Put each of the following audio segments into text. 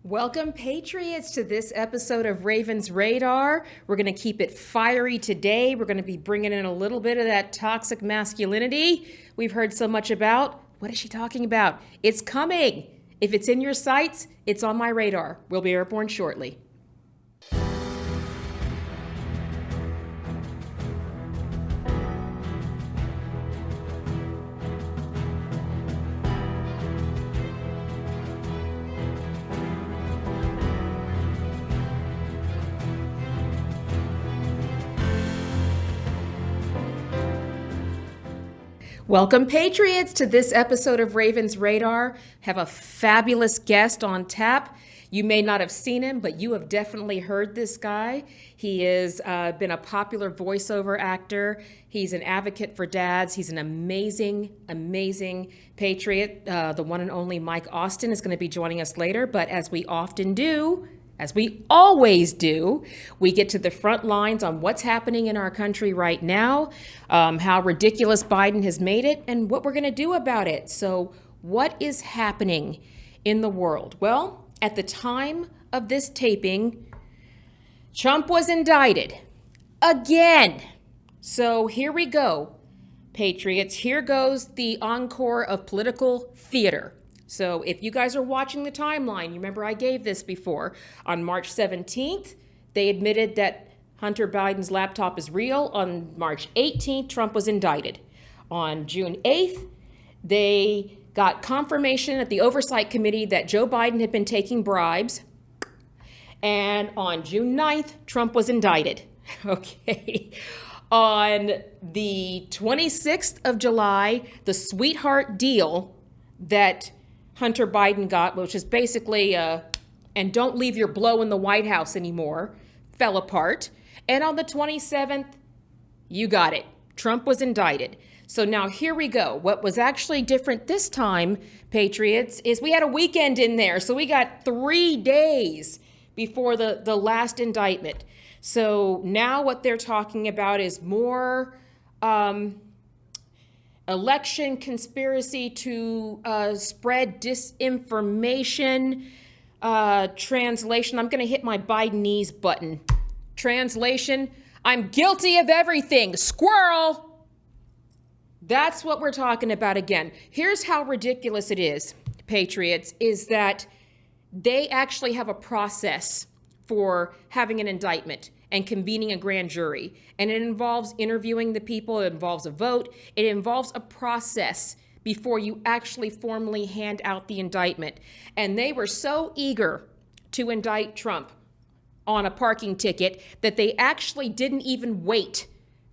Welcome, Patriots, to this episode of Ravens Radar. We're going to keep it fiery today. We're going to be bringing in a little bit of that toxic masculinity we've heard so much about. What is she talking about? It's coming. If it's in your sights, it's on my radar. We'll be airborne shortly. Welcome, Patriots, to this episode of Ravens Radar. Have a fabulous guest on tap. You may not have seen him, but you have definitely heard this guy. He has been a popular voiceover actor. He's an advocate for dads. He's an amazing, amazing patriot. The one and only Mike Austin is going to be joining us later, but as we often do, as we always do, we get to the front lines on what's happening in our country right now, how ridiculous Biden has made it, and what we're going to do about it. So what is happening in the world? Well, at the time of this taping, Trump was indicted again. So here we go, Patriots. Here goes the encore of political theater. So if you guys are watching the timeline, you remember I gave this before. On March 17th, they admitted that Hunter Biden's laptop is real. On March 18th, Trump was indicted. On June 8th, they got confirmation at the Oversight Committee that Joe Biden had been taking bribes. And on June 9th, Trump was indicted. Okay. On the 26th of July, the sweetheart deal that Hunter Biden got, which is basically, and don't leave your blow in the White House anymore, fell apart. And on the 27th, you got it. Trump was indicted. So now here we go. What was actually different this time, Patriots, is we had a weekend in there. So we got 3 days before the last indictment. So now what they're talking about is more election conspiracy to spread disinformation. Translation, I'm going to hit my Bidenese button. Translation, I'm guilty of everything. Squirrel. That's what we're talking about again. Here's how ridiculous it is, Patriots, is that they actually have a process for having an indictment and convening a grand jury. And it involves interviewing the people, it involves a vote, it involves a process before you actually formally hand out the indictment. And they were so eager to indict Trump on a parking ticket that they actually didn't even wait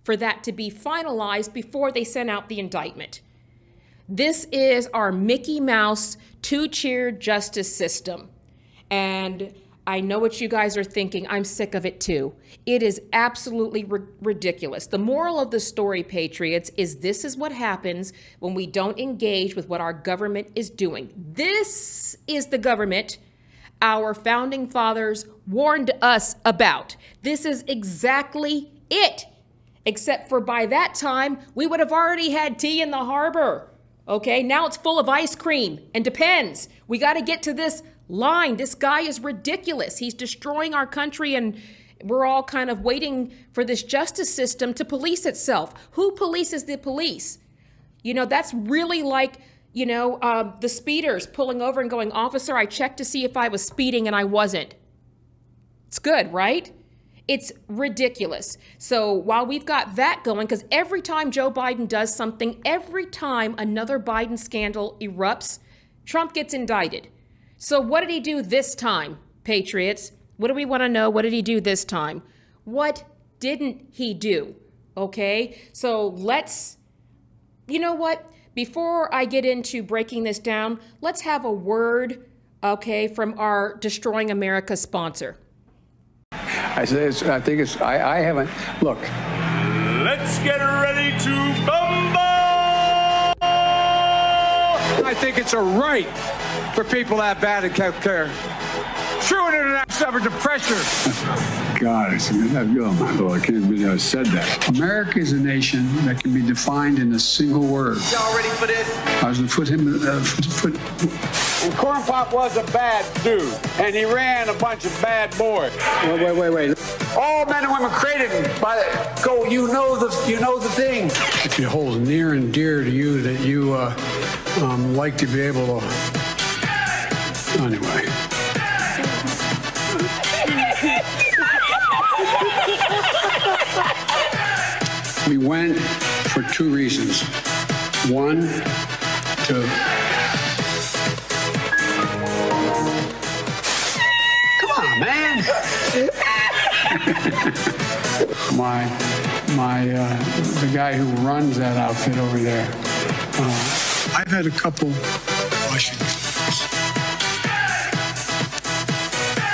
for that to be finalized before they sent out the indictment. This is our Mickey Mouse two-tier justice system. And I know what you guys are thinking. I'm sick of it too. It is absolutely ridiculous. The moral of the story, Patriots, is this is what happens when we don't engage with what our government is doing. This is the government our founding fathers warned us about. This is exactly it. Except for by that time, we would have already had tea in the harbor. Okay, now it's full of ice cream and Depends. We got to get to this line. This guy is ridiculous. He's destroying our country and we're all kind of waiting for this justice system to police itself. Who polices the police? You know, that's really like, the speeders pulling over and going, officer, I checked to see if I was speeding and I wasn't. It's good, right? It's ridiculous. So while we've got that going, because every time Joe Biden does something, every time another Biden scandal erupts, Trump gets indicted. So what did he do this time, Patriots? What do we want to know? What did he do this time? What didn't he do? Okay, so you know what? Before I get into breaking this down, let's have a word, okay, from our Destroying America sponsor. I haven't. Look. Let's get ready to bumble! I think it's a right for people to have bad health care. True internet suffered the pressure. God, I can't believe I said that. America is a nation that can be defined in a single word. Y'all ready for this? I was going to put him And Corn Pop was a bad dude, and he ran a bunch of bad boys. Wait. All men and women created by the go. You know the thing. If you hold near and dear to you that you like to be able to. Anyway. We went for two reasons. One, to come on, man. The guy who runs that outfit over there. I've had a couple Washington,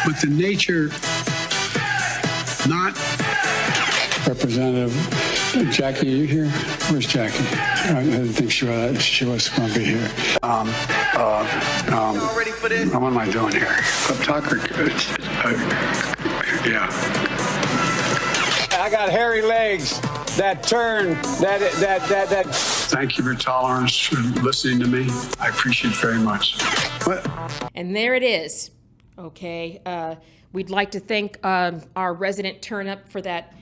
but the nature, not Representative Jackie, are you here? Where's Jackie? I didn't think she was going to be here. All ready for this? What am I doing here? Tucker. Yeah. I got hairy legs that turn, that. Thank you for your tolerance, for listening to me. I appreciate it very much. What? And there it is. Okay. We'd like to thank our resident Turnip for that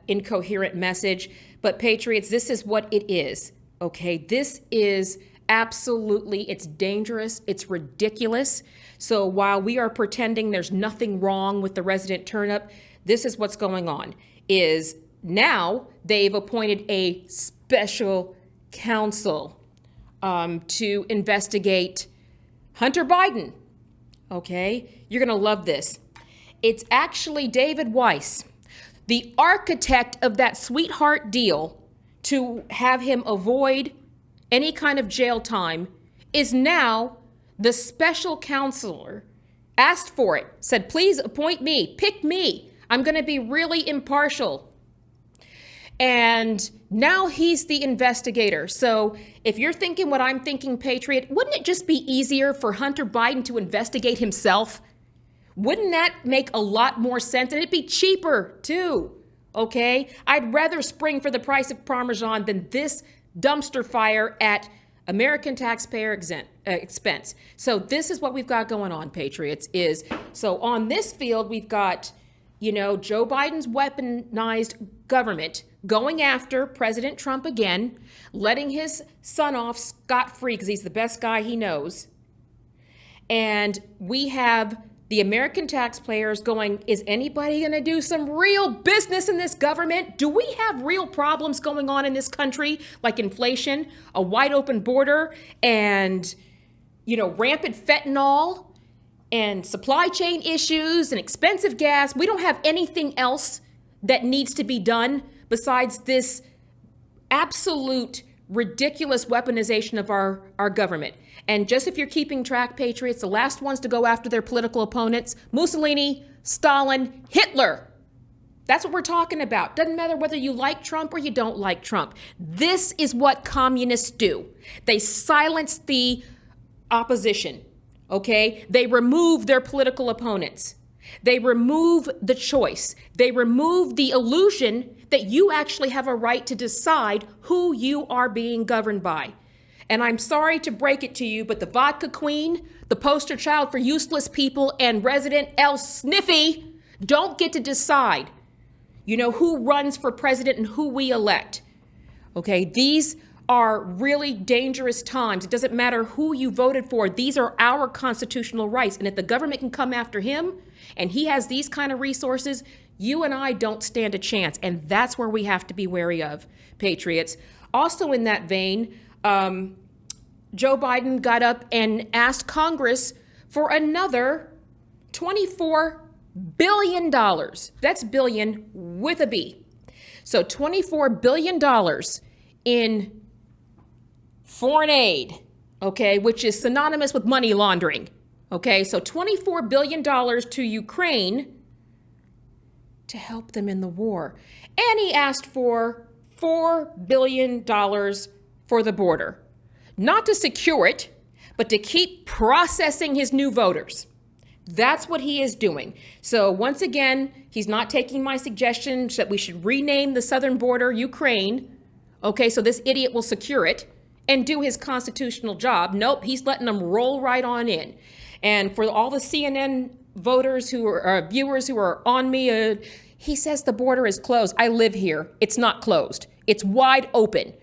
incoherent message. But Patriots, this is what it is. Okay. This is absolutely, it's dangerous. It's ridiculous. So while we are pretending there's nothing wrong with the resident Turnip, this is what's going on. Is now they've appointed a special counsel to investigate Hunter Biden. Okay, you're gonna love this. It's actually David Weiss, the architect of that sweetheart deal to have him avoid any kind of jail time, is now the special counselor, asked for it, said, please appoint me, pick me. I'm going to be really impartial. And now he's the investigator. So if you're thinking what I'm thinking, Patriot, wouldn't it just be easier for Hunter Biden to investigate himself? Wouldn't that make a lot more sense? And it'd be cheaper too, okay? I'd rather spring for the price of Parmesan than this dumpster fire at American taxpayer expense. So this is what we've got going on, Patriots, so on this field, we've got, Joe Biden's weaponized government going after President Trump again, letting his son off scot-free because he's the best guy he knows. And we have the American taxpayers going, is anybody going to do some real business in this government? Do we have real problems going on in this country, like inflation, a wide open border, and, rampant fentanyl, and supply chain issues, and expensive gas? We don't have anything else that needs to be done besides this absolute ridiculous weaponization of our government. And just if you're keeping track, Patriots, the last ones to go after their political opponents, Mussolini, Stalin, Hitler. That's what we're talking about. Doesn't matter whether you like Trump or you don't like Trump. This is what communists do. They silence the opposition, okay? They remove their political opponents. They remove the choice. They remove the illusion that you actually have a right to decide who you are being governed by. And I'm sorry to break it to you, but the vodka queen, the poster child for useless people, and Resident L. Sniffy don't get to decide, who runs for president and who we elect. Okay, these are really dangerous times. It doesn't matter who you voted for. These are our constitutional rights. And if the government can come after him and he has these kind of resources, you and I don't stand a chance. And that's where we have to be wary of, Patriots. Also in that vein, Joe Biden got up and asked Congress for another $24 billion. That's billion with a B. So $24 billion in foreign aid, okay, which is synonymous with money laundering. Okay, so $24 billion to Ukraine to help them in the war. And he asked for $4 billion for the border. Not to secure it, but to keep processing his new voters. That's what he is doing. So once again, he's not taking my suggestion that we should rename the southern border Ukraine. Okay, so this idiot will secure it and do his constitutional job. Nope, he's letting them roll right on in. And for all the CNN voters who are viewers who are on me, he says the border is closed. I live here. It's not closed. It's wide open.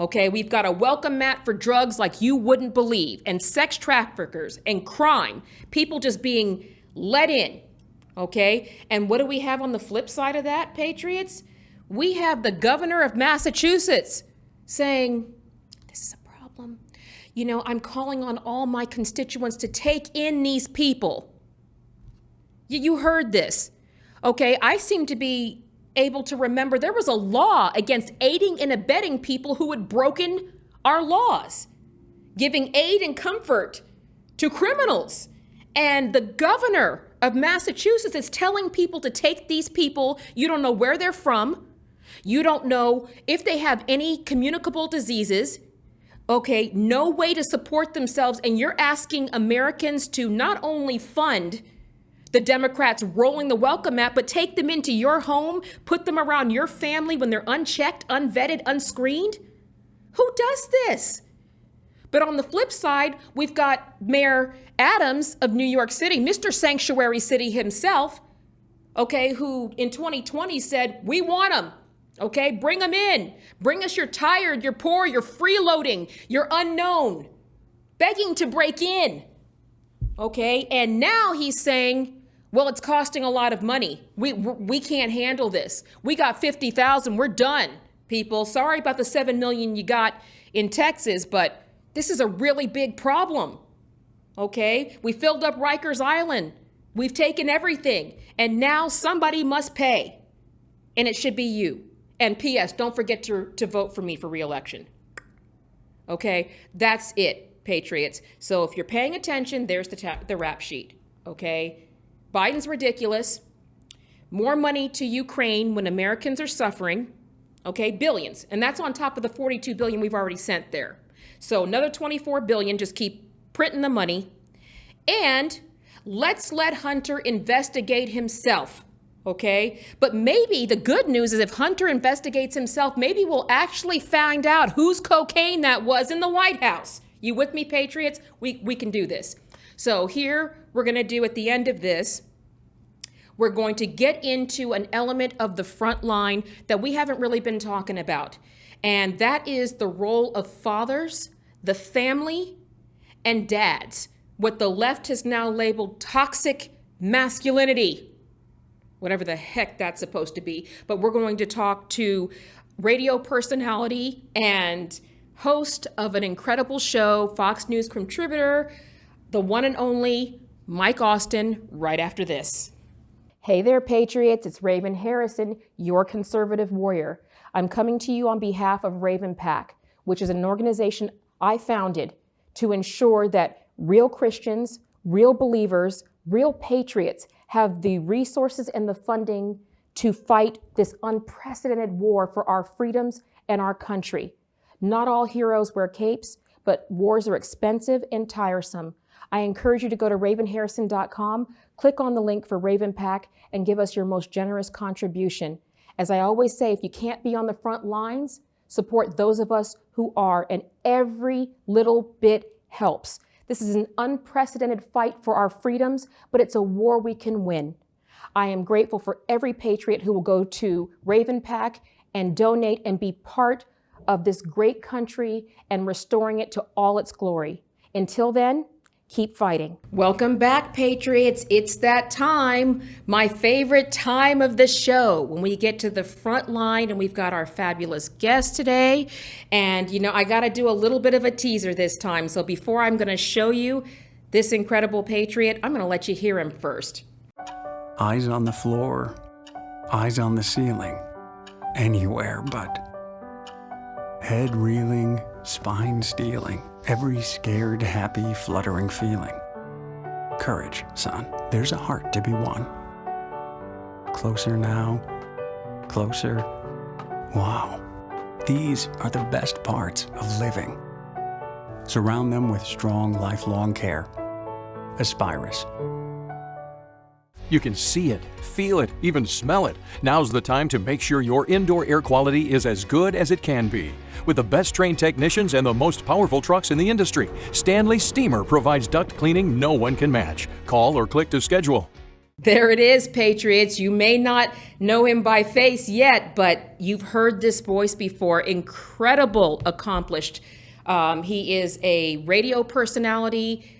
Okay, we've got a welcome mat for drugs like you wouldn't believe, and sex traffickers and crime, people just being let in. Okay, and what do we have on the flip side of that, Patriots? We have the governor of Massachusetts saying, this is a problem. You know, I'm calling on all my constituents to take in these people. You heard this. Okay, I seem to be able to remember there was a law against aiding and abetting people who had broken our laws, giving aid and comfort to criminals. And the governor of Massachusetts is telling people to take these people. You don't know where they're from. You don't know if they have any communicable diseases. Okay, no way to support themselves. And you're asking Americans to not only fund the Democrats rolling the welcome mat, but take them into your home, put them around your family when they're unchecked, unvetted, unscreened? Who does this? But on the flip side, we've got Mayor Adams of New York City, Mr. Sanctuary City himself, okay, who in 2020 said, we want them. Okay, bring them in. Bring us your tired, you're poor, you're freeloading, you're unknown, begging to break in. Okay, and now he's saying, well, it's costing a lot of money. We can't handle this. We got 50,000. We're done, people. Sorry about the 7 million you got in Texas, but this is a really big problem. Okay, we filled up Rikers Island. We've taken everything, and now somebody must pay, and it should be you. And P.S., don't forget to vote for me for re-election. Okay, that's it, Patriots. So if you're paying attention, there's the rap sheet. Okay. Biden's ridiculous. More money to Ukraine when Americans are suffering. Okay, billions. And that's on top of the 42 billion we've already sent there. So another 24 billion, just keep printing the money. And let's let Hunter investigate himself. Okay, but maybe the good news is if Hunter investigates himself, maybe we'll actually find out whose cocaine that was in the White House. You with me, Patriots? We can do this. So here we're going to do at the end of this, we're going to get into an element of the front line that we haven't really been talking about. And that is the role of fathers, the family, and dads. What the left has now labeled toxic masculinity, whatever the heck that's supposed to be. But we're going to talk to radio personality and host of an incredible show, Fox News contributor, the one and only Mike Austin, right after this. Hey there, Patriots. It's Raven Harrison, your conservative warrior. I'm coming to you on behalf of Raven PAC, which is an organization I founded to ensure that real Christians, real believers, real patriots have the resources and the funding to fight this unprecedented war for our freedoms and our country. Not all heroes wear capes, but wars are expensive and tiresome. I encourage you to go to ravenharrison.com, click on the link for Raven PAC, and give us your most generous contribution. As I always say, if you can't be on the front lines, support those of us who are, and every little bit helps. This is an unprecedented fight for our freedoms, but it's a war we can win. I am grateful for every patriot who will go to Raven PAC and donate and be part of this great country and restoring it to all its glory. Until then, keep fighting. Welcome back, Patriots. It's that time, my favorite time of the show, when we get to the front line and we've got our fabulous guest today. And, you know, I got to do a little bit of a teaser this time. So before I'm going to show you this incredible Patriot, I'm going to let you hear him first. Eyes on the floor, eyes on the ceiling, anywhere but. Head reeling, spine stealing, every scared, happy, fluttering feeling. Courage, son, there's a heart to be won. Closer now, closer. Wow, these are the best parts of living. Surround them with strong, lifelong care. Aspirus. You can see it, feel it, even smell it. Now's the time to make sure your indoor air quality is as good as it can be. With the best trained technicians and the most powerful trucks in the industry, Stanley Steamer provides duct cleaning no one can match. Call or click to schedule. There it is, Patriots. You may not know him by face yet, but you've heard this voice before. Incredible, accomplished. He is a radio personality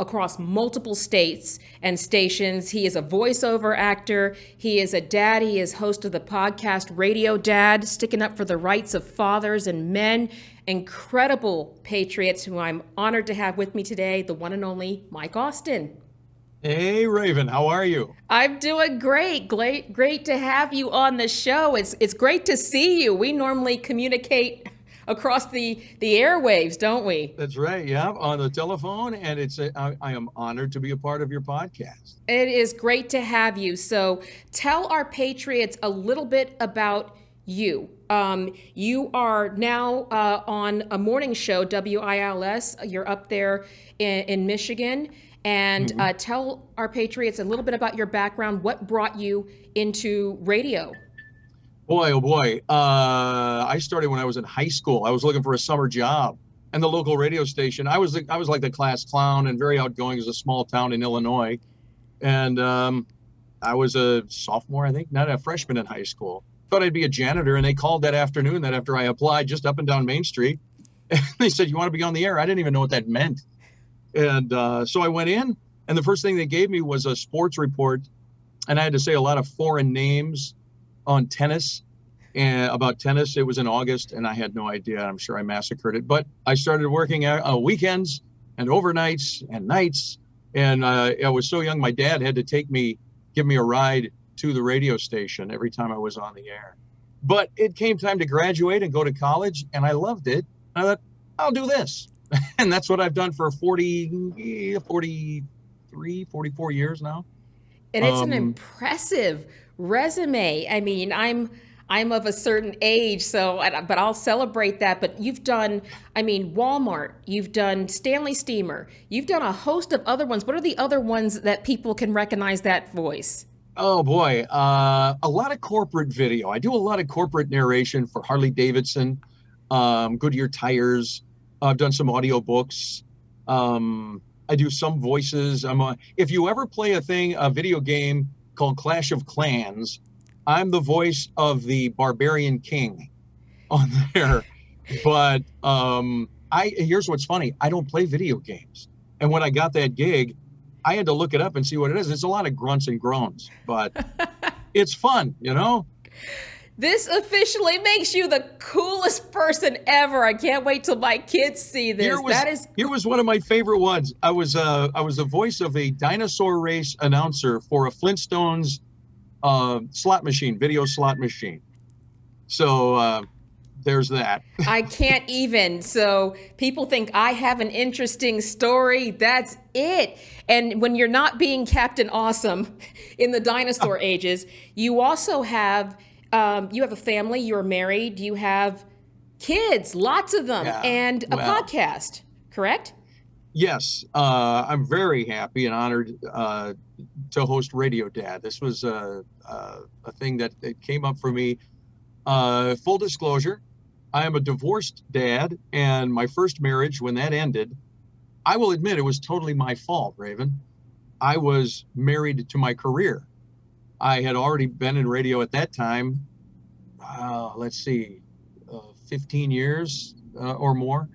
across multiple states and stations. He is a voiceover actor. He is a dad. He is host of the podcast Radio Dad, sticking up for the rights of fathers and men. Incredible Patriots who I'm honored to have with me today, the one and only Mike Austin. Hey, Raven, how are you? I'm doing great. Great to have you on the show. It's great to see you. We normally communicate across the airwaves, don't we? That's right. Yeah, on the telephone, and I am honored to be a part of your podcast. It is great to have you. So tell our Patriots a little bit about you. You are now on a morning show, WILS. You're up there in Michigan. And tell our Patriots a little bit about your background. What brought you into radio? Boy, oh boy. I started when I was in high school. I was looking for a summer job, and the local radio station. I was like the class clown and very outgoing. It was a small town in Illinois, and I was a sophomore, I think, not a freshman in high school. Thought I'd be a janitor, and they called that afternoon. That after I applied, just up and down Main Street, and they said, "You want to be on the air?" I didn't even know what that meant, and so I went in, and the first thing they gave me was a sports report, and I had to say a lot of foreign names on tennis, and about tennis. It was in August, and I had no idea. I'm sure I massacred it, but I started working weekends and overnights and nights, and I was so young, my dad had to give me a ride to the radio station every time I was on the air. But it came time to graduate and go to college, and I loved it. I thought, I'll do this. And that's what I've done for 44 years now. And it's an impressive resume. I mean, I'm of a certain age, but I'll celebrate that. But you've done, Walmart, you've done Stanley Steamer, you've done a host of other ones. What are the other ones that people can recognize that voice? Oh boy, a lot of corporate video. I do a lot of corporate narration for Harley Davidson, Goodyear tires. I've done some audio books. I do some voices. If you ever play a video game called Clash of Clans, I'm the voice of the barbarian king on there. But here's what's funny. I don't play video games. And when I got that gig, I had to look it up and see what it is. It's a lot of grunts and groans, but it's fun, you know? This officially makes you the coolest person ever. I can't wait till my kids see this. Here was one of my favorite ones. I was the voice of a dinosaur race announcer for a Flintstones video slot machine. So there's that. I can't even. So people think I have an interesting story. That's it. And when you're not being Captain Awesome in the dinosaur ages, you also have a family, you're married, you have kids, lots of them, and a podcast, correct? Yes. I'm very happy and honored to host Radio Dad. This was a thing that it came up for me. Full disclosure, I am a divorced dad, and my first marriage, when that ended, I will admit it was totally my fault, Raven. I was married to my career. I had already been in radio at that time, 15 years or more,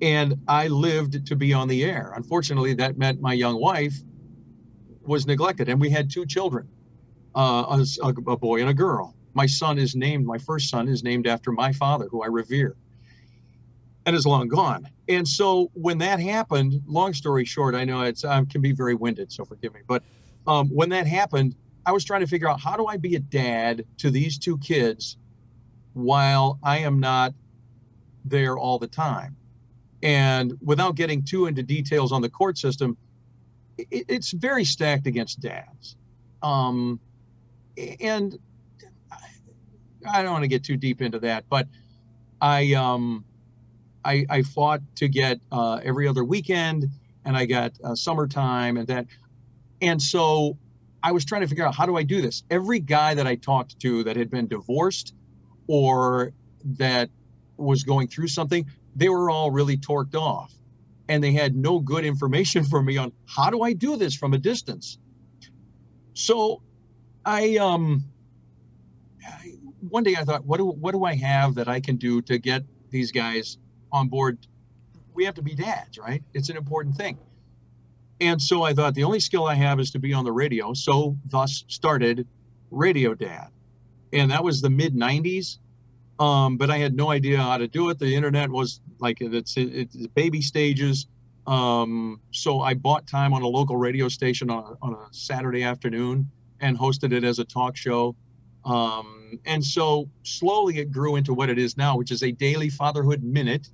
and I lived to be on the air. Unfortunately, that meant my young wife was neglected, and we had two children, a boy and a girl. My first son is named after my father, who I revere, and is long gone. And so when that happened, long story short, I know it can be very winded, so forgive me, but when that happened, I was trying to figure out, how do I be a dad to these two kids while I am not there all the time? And without getting too into details on the court system, it's very stacked against dads. And I don't want to get too deep into that, but I fought to get every other weekend, and I got summertime and that. And so I was trying to figure out, how do I do this? Every guy that I talked to that had been divorced or that was going through something, they were all really torqued off. And they had no good information for me on how do I do this from a distance. So one day I thought, what do I have that I can do to get these guys on board? We have to be dads, right? It's an important thing. And so I thought the only skill I have is to be on the radio. So thus started Radio Dad. And that was the mid 90s. But I had no idea how to do it. The internet was like, it's baby stages. So I bought time on a local radio station on a Saturday afternoon and hosted it as a talk show. And so slowly it grew into what it is now, which is a daily fatherhood minute.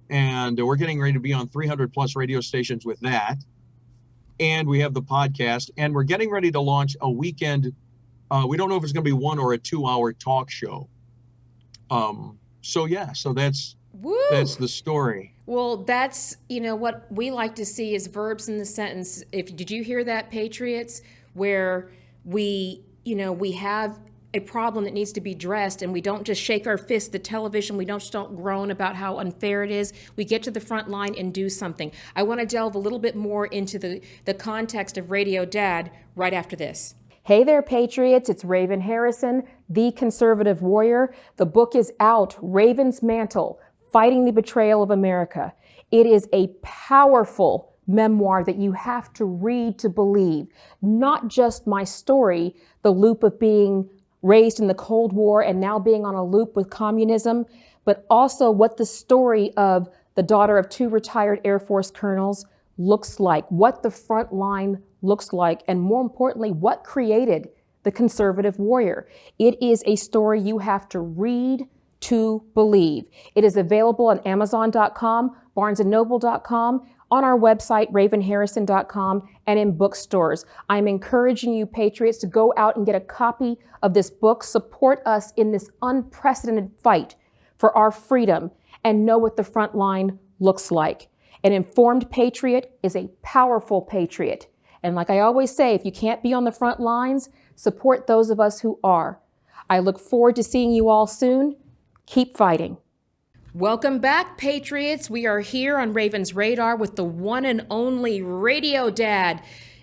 And we're getting ready to be on 300 plus radio stations with that. And we have the podcast, and we're getting ready to launch a weekend. We don't know if it's going to be 1 or a 2-hour talk show. So that's the story. Well, that's, what we like to see is verbs in the sentence. Did you hear that, Patriots? Where we have a problem that needs to be addressed, and we don't just shake our fist at the television. We don't groan about how unfair it is. We get to the front line and do something. I want to delve a little bit more into the context of Radio Dad right after this. Hey there, Patriots. It's Raven Harrison, the conservative warrior. The book is out, Raven's Mantle, Fighting the Betrayal of America. It is a powerful memoir that you have to read to believe. Not just my story, the loop of being raised in the Cold War and now being on a loop with communism, but also what the story of the daughter of 2 retired Air Force colonels looks like, what the front line looks like, and more importantly, what created the conservative warrior. It is a story you have to read to believe. It is available on Amazon.com, BarnesandNoble.com, on our website, ravenharrison.com, and in bookstores. I'm encouraging you, Patriots, to go out and get a copy of this book. Support us in this unprecedented fight for our freedom and know what the front line looks like. An informed patriot is a powerful patriot. And like I always say, if you can't be on the front lines, support those of us who are. I look forward to seeing you all soon. Keep fighting. Welcome back, Patriots. We are here on Raven's Radar with the one and only Radio Dad.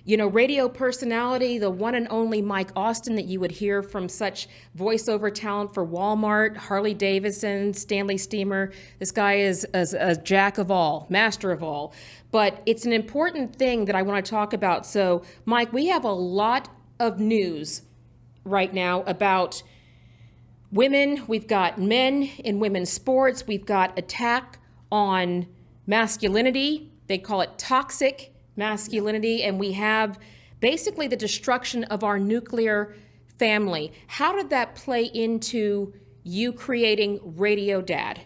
Radio personality, the one and only Mike Austin that you would hear from such voiceover talent for Walmart, Harley Davidson, Stanley Steamer. This guy is a jack of all, master of all. But it's an important thing that I want to talk about. So, Mike, we have a lot of news right now about women. We've got men in women's sports. We've got attack on masculinity. They call it toxic masculinity. And we have basically the destruction of our nuclear family. How did that play into you creating Radio Dad?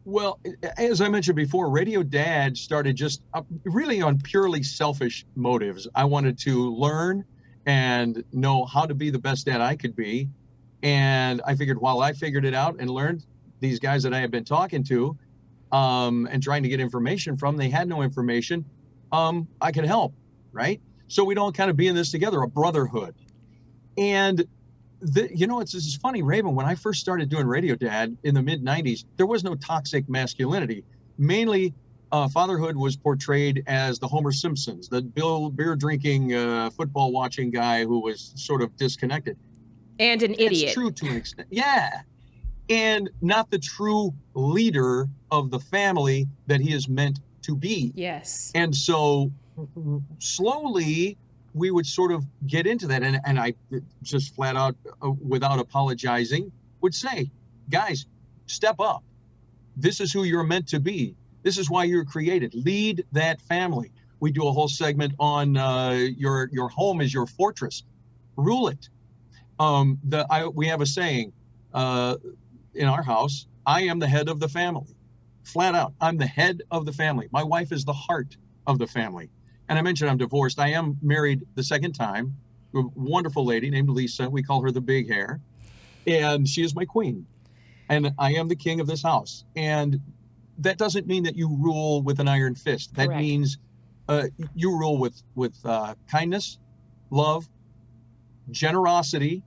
Well, as I mentioned before, Radio Dad started just really on purely selfish motives. I wanted to learn and know how to be the best dad I could be. And I figured while I figured it out and learned, these guys that I had been talking to and trying to get information from, they had no information. I could help, right? So we'd all kind of be in this together, a brotherhood. And it's funny, Raven, when I first started doing Radio Dad in the mid 90s, there was no toxic masculinity. Mainly fatherhood was portrayed as the Homer Simpsons, the beer drinking, football watching guy who was sort of disconnected. And an idiot. It's true to an extent. Yeah. And not the true leader of the family that he is meant to be. Yes. And so slowly we would sort of get into that. And I just flat out, without apologizing, would say, guys, step up. This is who you're meant to be. This is why you're created. Lead that family. We do a whole segment on your home is your fortress. Rule it. We have a saying in our house, I am the head of the family. Flat out, I'm the head of the family. My wife is the heart of the family. And I mentioned I'm divorced. I am married the second time to a wonderful lady named Lisa. We call her the big hair. And she is my queen. And I am the king of this house. And that doesn't mean that you rule with an iron fist. That Correct. Means you rule with kindness, love, generosity,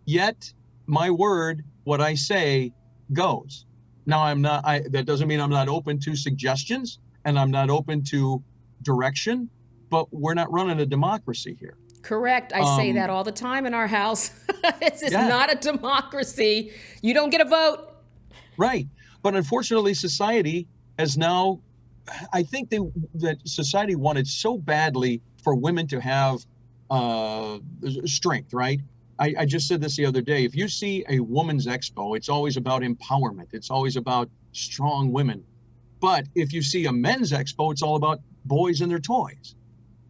yet my word, what I say goes. Now that doesn't mean I'm not open to suggestions and I'm not open to direction, but we're not running a democracy here. Correct. I say that all the time in our house. This is not a democracy. You don't get a vote. Right. But unfortunately, society has now, I think that society wanted so badly for women to have strength, right? I just said this the other day. If you see a woman's expo, it's always about empowerment. It's always about strong women. But if you see a men's expo, it's all about boys and their toys.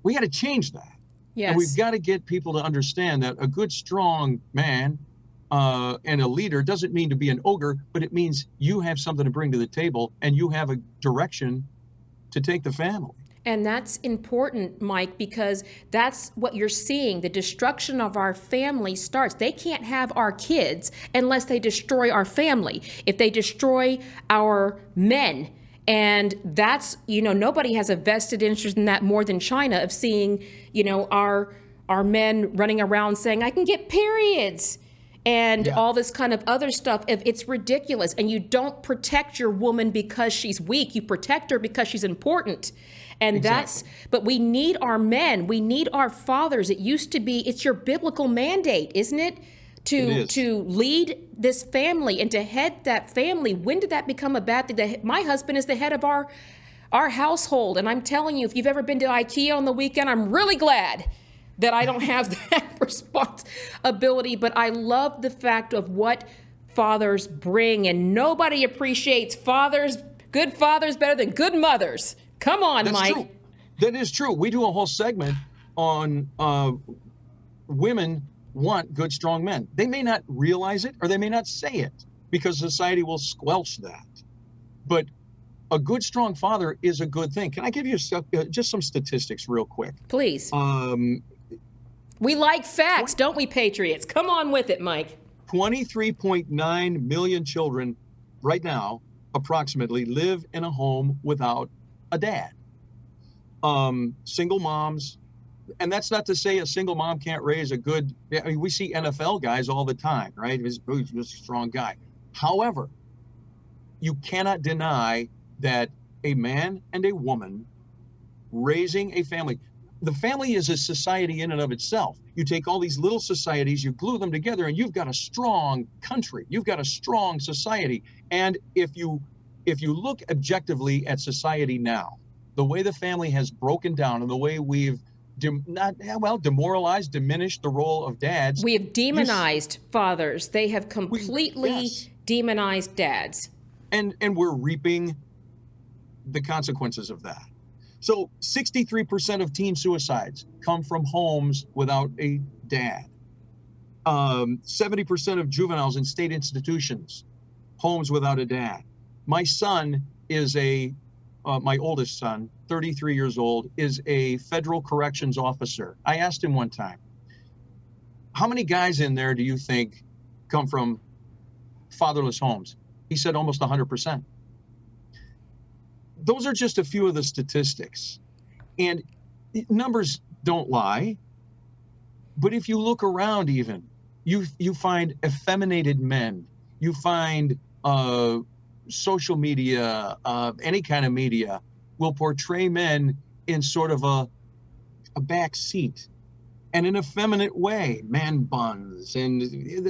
We got to change that. Yes. And we've got to get people to understand that a good, strong man and a leader doesn't mean to be an ogre, but it means you have something to bring to the table and you have a direction to take the family. And that's important, Mike, because that's what you're seeing. The destruction of our family starts. They can't have our kids unless they destroy our family. If they destroy our men, and that's, nobody has a vested interest in that more than China, of seeing, our men running around saying, I can get periods. And all this kind of other stuff. It's ridiculous. And you don't protect your woman because she's weak. You protect her because she's important. And but we need our men. We need our fathers. It used to be, it's your biblical mandate, isn't it? To lead this family and to head that family. When did that become a bad thing? My husband is the head of our household. And I'm telling you, if you've ever been to IKEA on the weekend, I'm really glad that I don't have that responsibility. But I love the fact of what fathers bring, and nobody appreciates good fathers better than good mothers. Come on, That's Mike. True. That is true. We do a whole segment on women want good, strong men. They may not realize it or they may not say it because society will squelch that. But a good, strong father is a good thing. Can I give you just some statistics real quick? Please. We like facts, don't we, patriots? Come on with it, Mike. 23.9 million children right now, approximately, live in a home without a dad. Single moms, and that's not to say a single mom can't raise a good, we see NFL guys all the time, right? He's a strong guy. However, you cannot deny that a man and a woman raising a family, the family is a society in and of itself. You take all these little societies, you glue them together, and you've got a strong country. You've got a strong society. And if you look objectively at society now, the way the family has broken down and the way we've demoralized, diminished the role of dads. We have demonized fathers. They have completely demonized dads. And we're reaping the consequences of that. So 63% of teen suicides come from homes without a dad. 70% of juveniles in state institutions, homes without a dad. My son is my oldest son, 33 years old, is a federal corrections officer. I asked him one time, how many guys in there do you think come from fatherless homes? He said almost 100%. Those are just a few of the statistics. And numbers don't lie. But if you look around even, you find effeminated men. You find social media, any kind of media will portray men in sort of a back seat and in an effeminate way, man buns and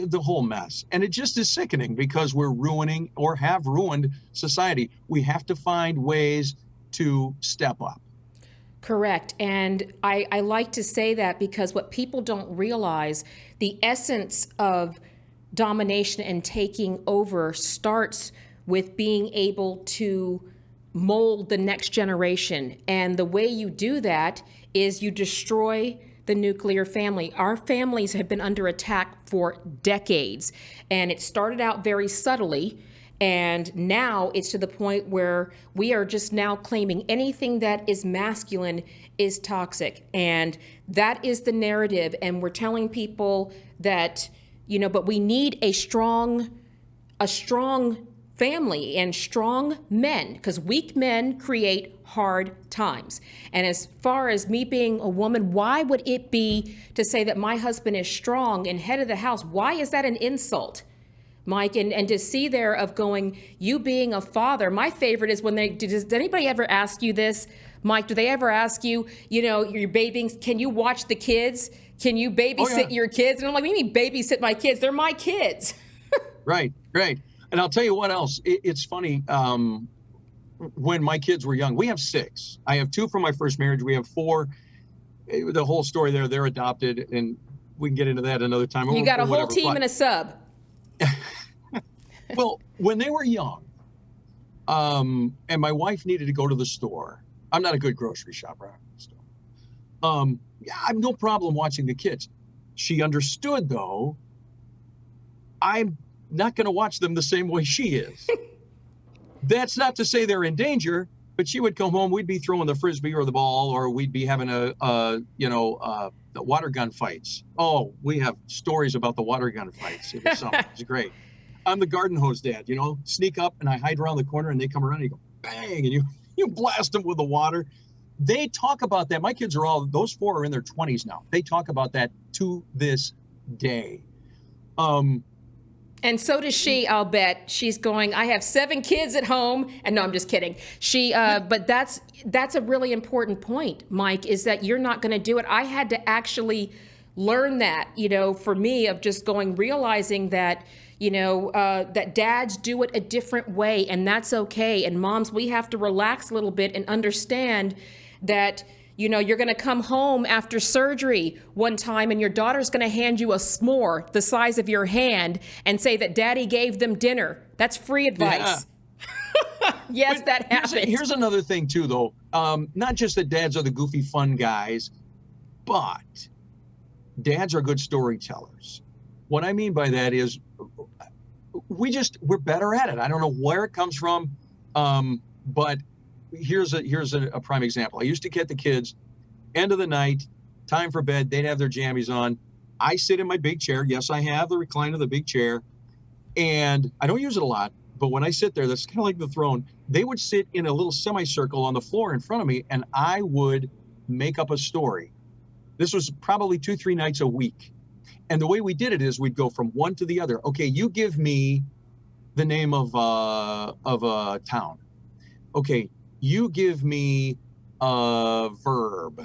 the whole mess. And it just is sickening because we're ruining or have ruined society. We have to find ways to step up. Correct. And I like to say that because what people don't realize, the essence of domination and taking over starts with being able to mold the next generation. And the way you do that is you destroy the nuclear family. Our families have been under attack for decades, and it started out very subtly, and now it's to the point where we are just now claiming anything that is masculine is toxic, and that is the narrative. And we're telling people that, but we need a strong family and strong men, because weak men create hard times. And as far as me being a woman, why would it be to say that my husband is strong and head of the house? Why is that an insult, Mike? And to see there of going, you being a father, my favorite is when does anybody ever ask you this, Mike? Do they ever ask you, you're babying, can you watch the kids? Can you babysit your kids? And I'm like, what do you mean babysit my kids? They're my kids. Right. And I'll tell you what else. It's funny. When my kids were young, we have 6. I have 2 from my first marriage. We have 4. The whole story there, they're adopted, and we can get into that another time. You got a whole team and a sub. Well, when they were young, and my wife needed to go to the store. I'm not a good grocery shopper. I have no problem watching the kids. She understood, though, I'm not going to watch them the same way she is. That's not to say they're in danger, but she would come home, we'd be throwing the Frisbee or the ball, or we'd be having the water gun fights. Oh, we have stories about the water gun fights. It was something. It's great. I'm the garden hose dad, sneak up and I hide around the corner and they come around and you go, bang, and you blast them with the water. They talk about that. My kids those 4 are in their 20s now. They talk about that to this day. And so does she, I'll bet. She's going, I have 7 kids at home. And no, I'm just kidding. But that's a really important point, Mike, is that you're not going to do it. I had to actually learn that, for me, of just realizing that, that dads do it a different way, and that's okay. And moms, we have to relax a little bit and understand that you're going to come home after surgery one time and your daughter's going to hand you a s'more the size of your hand and say that daddy gave them dinner. That's free advice. Yeah. Yes, but that happens. Here's another thing too, though. Not just that dads are the goofy fun guys, but dads are good storytellers. What I mean by that is we're better at it. I don't know where it comes from, but here's a prime example. I used to get the kids, end of the night, time for bed, they'd have their jammies on. I sit in my big chair. Yes, I have the recliner, the big chair, and I don't use it a lot, but when I sit there, that's kind of like the throne. They would sit in a little semicircle on the floor in front of me, and I would make up a story. This was probably 2-3 nights a week. And the way we did it is we'd go from one to the other. Okay, you give me the name of a town. Okay, you give me a verb.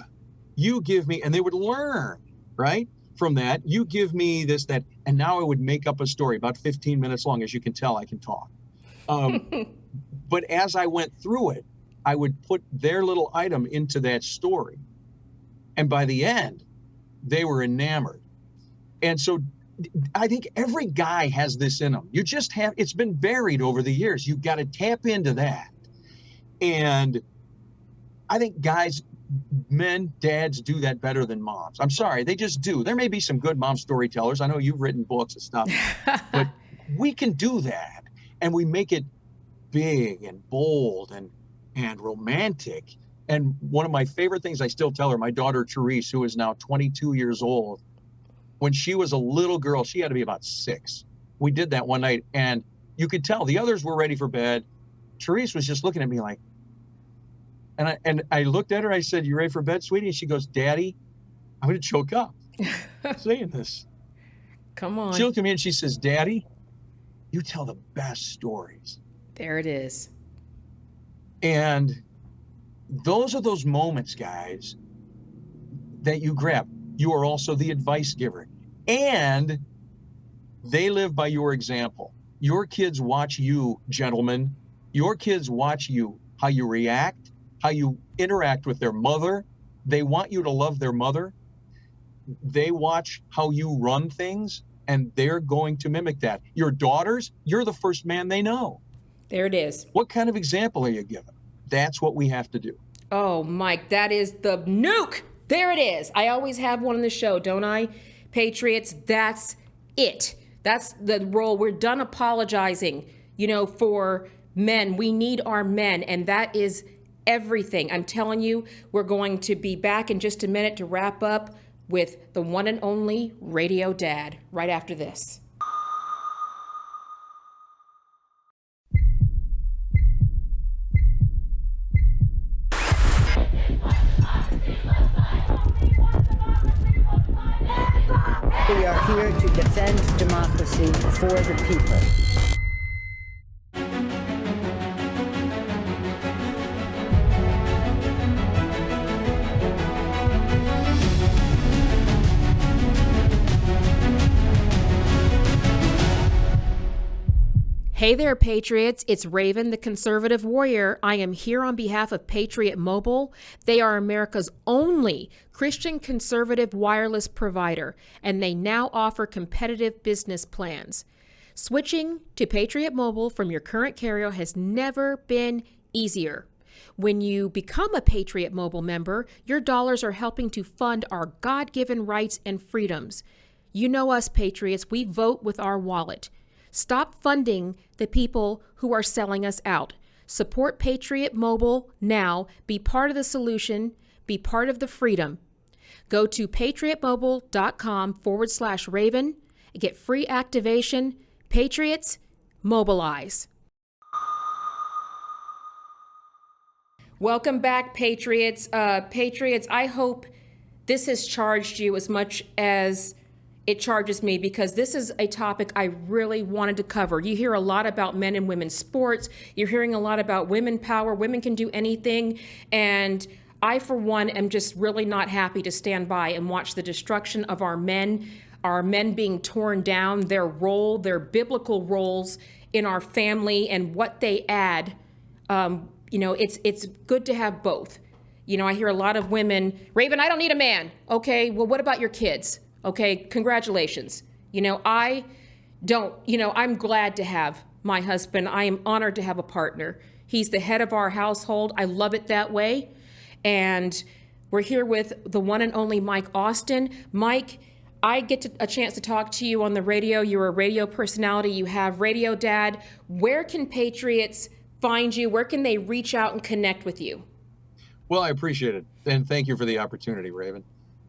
You give me, and they would learn, right? From that, you give me this, that, and now I would make up a story about 15 minutes long. As you can tell, I can talk. But as I went through it, I would put their little item into that story. And by the end, they were enamored. And so I think every guy has this in them. It's been varied over the years. You've got to tap into that. And I think dads do that better than moms. I'm sorry, they just do. There may be some good mom storytellers. I know you've written books and stuff, but we can do that. And we make it big and bold and romantic. And one of my favorite things I still tell her, my daughter Therese, who is now 22 years old, when she was a little girl, she had to be about 6. We did that one night, and you could tell the others were ready for bed. Therese was just looking at me like, and I looked at her, I said, you ready for bed, sweetie? And she goes, Daddy, I'm going to choke up saying this. Come on. She looked at me and she says, Daddy, you tell the best stories. There it is. And those are those moments, guys, that you grab. You are also the advice giver. And they live by your example. Your kids watch you, gentlemen. Your kids watch you, how you react, how you interact with their mother. They want you to love their mother. They watch how you run things, and they're going to mimic that. Your daughters, you're the first man they know. There it is. What kind of example are you giving? That's what we have to do. Oh, Mike, that is the nuke. There it is. I always have one on the show, don't I? Patriots, that's it. That's the role. We're done apologizing, for men. We need our men, and that is everything. I'm telling you, we're going to be back in just a minute to wrap up with the one and only Radio Dad right after this. We are here to defend democracy for the people. Hey there, Patriots. It's Raven, the conservative warrior. I am here on behalf of Patriot Mobile. They are America's only Christian conservative wireless provider, and they now offer competitive business plans. Switching to Patriot Mobile from your current carrier has never been easier. When you become a Patriot Mobile member, your dollars are helping to fund our God-given rights and freedoms. You know us, Patriots. We vote with our wallet. Stop funding the people who are selling us out. Support Patriot Mobile now. Be part of the solution. Be part of the freedom. Go to patriotmobile.com/Raven and get free activation. Patriots, mobilize. Welcome back, Patriots. Patriots, I hope this has charged you as much as it charges me, because this is a topic I really wanted to cover. You hear a lot about men and women's sports. You're hearing a lot about women power. Women can do anything. And I, for one, am just really not happy to stand by and watch the destruction of our men being torn down, their role, their biblical roles in our family and what they add. It's good to have both. I hear a lot of women, Raven, I don't need a man. Okay, well, what about your kids? Okay, congratulations. I'm glad to have my husband. I am honored to have a partner. He's the head of our household. I love it that way. And we're here with the one and only Mike Austin. Mike, I get a chance to talk to you on the radio. You're a radio personality. You have Radio Dad. Where can Patriots find you? Where can they reach out and connect with you? Well, I appreciate it. And thank you for the opportunity, Raven.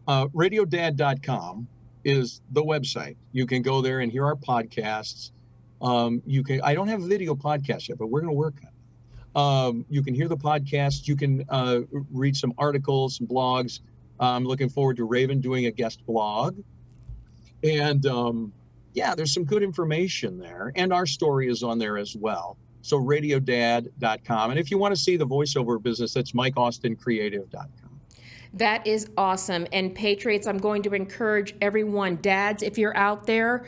RadioDad.com is the website. You can go there and hear our podcasts. I don't have video podcasts yet, but we're going to work on it. You can hear the podcast. You can read some articles, some blogs. I'm looking forward to Raven doing a guest blog. And there's some good information there. And our story is on there as well. So RadioDad.com. And if you want to see the voiceover business, that's MikeAustinCreative.com. That is awesome. And Patriots, I'm going to encourage everyone, dads, if you're out there,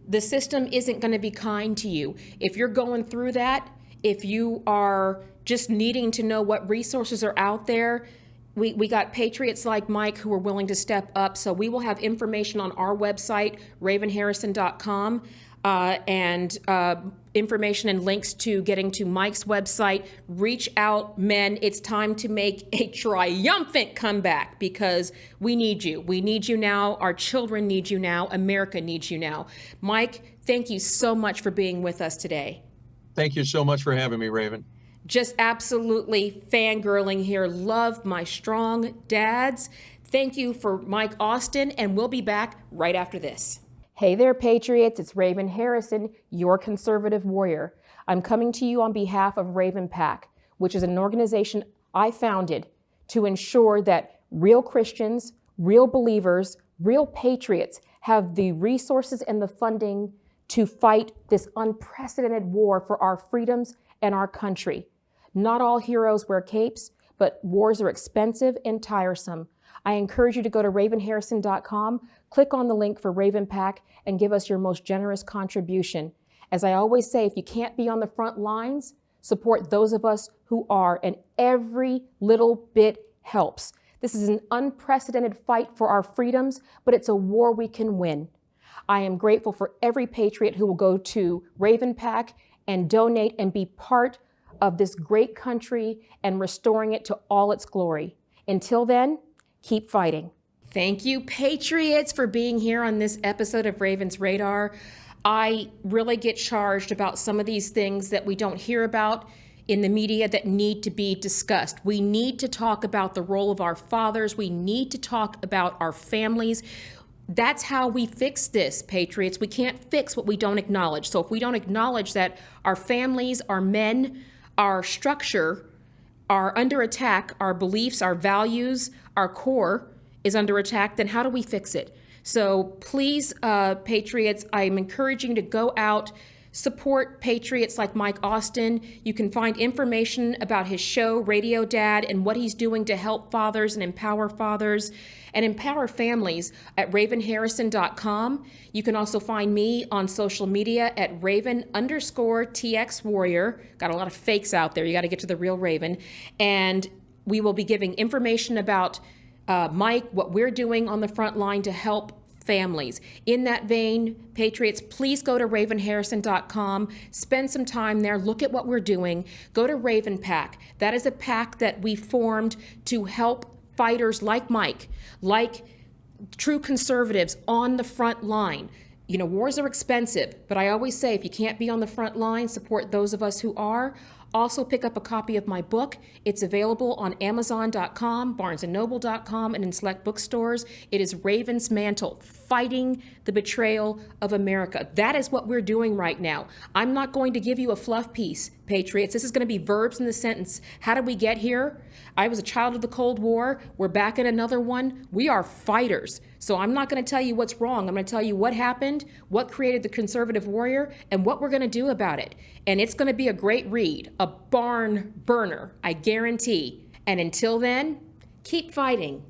the system isn't going to be kind to you. If you're going through that, if you are just needing to know what resources are out there, we got Patriots like Mike who are willing to step up. So we will have information on our website, ravenharrison.com, and information and links to getting to Mike's website. Reach out, men. It's time to make a triumphant comeback, because we need you. We need you now. Our children need you now. America needs you now. Mike, thank you so much for being with us today. Thank you so much for having me, Raven. Just absolutely fangirling here. Love my strong dads. Thank you for Mike Austin, and we'll be back right after this. Hey there, Patriots. It's Raven Harrison, your conservative warrior. I'm coming to you on behalf of Raven PAC, which is an organization I founded to ensure that real Christians, real believers, real patriots have the resources and the funding to fight this unprecedented war for our freedoms and our country. Not all heroes wear capes, but wars are expensive and tiresome. I encourage you to go to ravenharrison.com, click on the link for Raven PAC, and give us your most generous contribution. As I always say, if you can't be on the front lines, support those of us who are, and every little bit helps. This is an unprecedented fight for our freedoms, but it's a war we can win. I am grateful for every patriot who will go to Raven PAC and donate and be part of this great country and restoring it to all its glory. Until then, keep fighting. Thank you, Patriots, for being here on this episode of Raven's Radar. I really get charged about some of these things that we don't hear about in the media that need to be discussed. We need to talk about the role of our fathers. We need to talk about our families. That's how we fix this, Patriots. We can't fix what we don't acknowledge. So if we don't acknowledge that our families, our men, our structure are under attack, our beliefs, our values, our core is under attack, then how do we fix it? So please, Patriots, I'm encouraging you to go out, support patriots like Mike Austin. You can find information about his show, Radio Dad, and what he's doing to help fathers and empower families at ravenharrison.com. You can also find me on social media at Raven_TX Warrior. Got a lot of fakes out there. You got to get to the real Raven. And we will be giving information about Mike, what we're doing on the front line to help families. In that vein, Patriots, please go to ravenharrison.com, spend some time there, look at what we're doing. Go to Raven Pack. That is a pack that we formed to help fighters like Mike, like true conservatives on the front line. You know, wars are expensive, but I always say if you can't be on the front line, support those of us who are. Also pick up a copy of my book. It's available on Amazon.com, BarnesandNoble.com, and in select bookstores. It is Raven's Mantle, Fighting the Betrayal of America. That is what we're doing right now. I'm not going to give you a fluff piece, Patriots. This is going to be verbs in the sentence. How did we get here? I was a child of the Cold War. We're back in another one. We are fighters. So I'm not going to tell you what's wrong. I'm going to tell you what happened, what created the conservative warrior, and what we're going to do about it. And it's going to be a great read, a barn burner, I guarantee. And until then, keep fighting.